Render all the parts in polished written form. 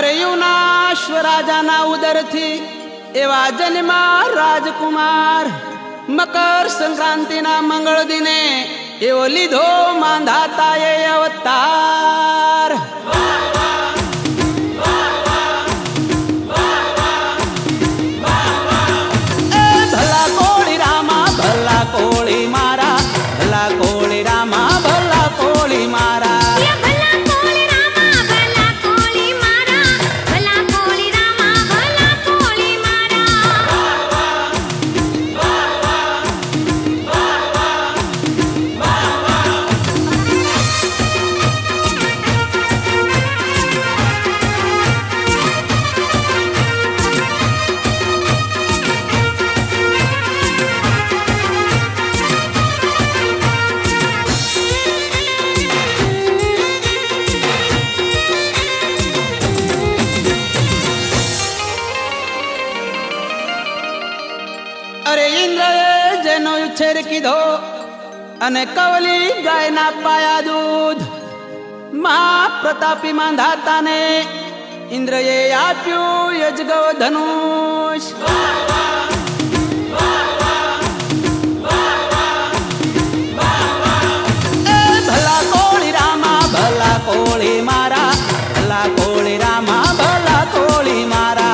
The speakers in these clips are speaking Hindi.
अरे युनाश राजाना उदरथी एवा जन्मा રાજકુમાર મકર સંક્રાંતિના મંગળ દિને એવો લીધો માંધાતાએ અવતાર ભલા કોળી રામા ભલા કોળી મારા ભલા કોળી રામા ભલા કોળી મારા अरे इंद्र जेनो उछेर कीधो अने कवली गाय ना पाया दूध महाप्रतापी मांधाता ने इंद्र ये आप्यू यजगव धनुष भला कोળી रामा भला कोળી मारा भला कोળી रामा भला कोળી मारा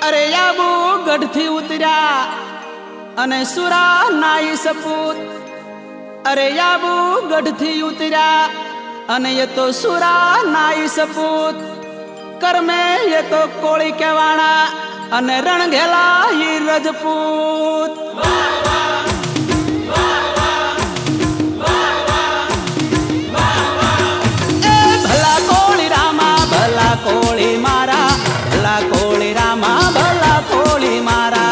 अरे याबू गढ़ थी उतरा अने सुरा नाई सपूत अरे याबू गढ़ थी उतरा अने ये तो सुरा नाई सपूत कर में ये तो कोળી केवाणा अने रण घेला ही रजपूत भला कोળી रामा भला कोળી मारा भला कोળી रामा भला कोળી मारा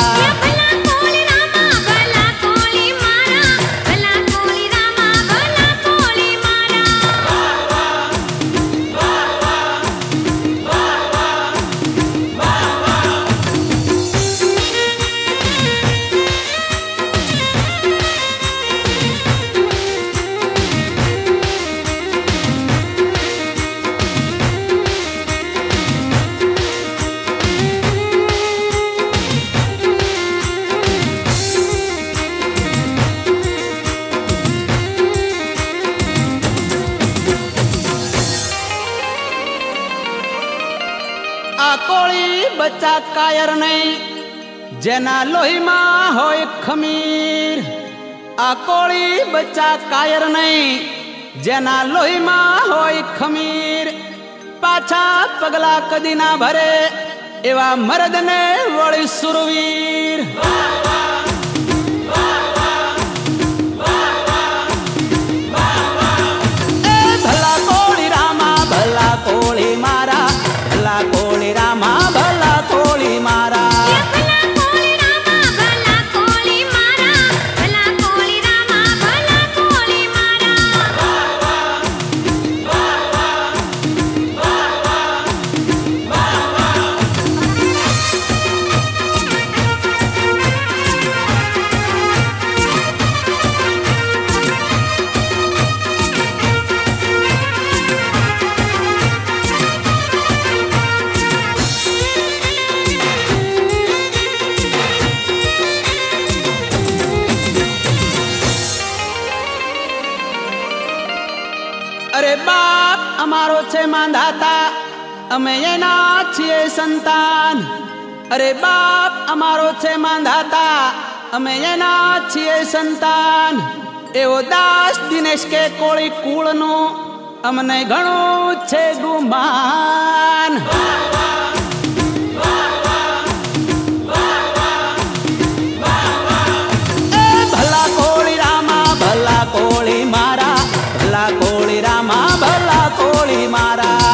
आ कोળી बच्चा कायर नहीं जेना लोही में होय खमीर आ कोળી बच्चा कायर नहीं जेना लोही में होय खमीर पाछा पगला कदी ना भरे एवा मर्द ने वળી सुरवीर भला कोળી रामा भला कोળી मारा भला कोળી रामा भला कोળી मारा अरे बाप अमारो छे मांधाता अमे एना छीए संतान अरे बाप अमारो छे मांधाता अमे एना छीए संतान एवो दास दिनेश के कोળી कूळनु अमने घणो छे गुमान મારા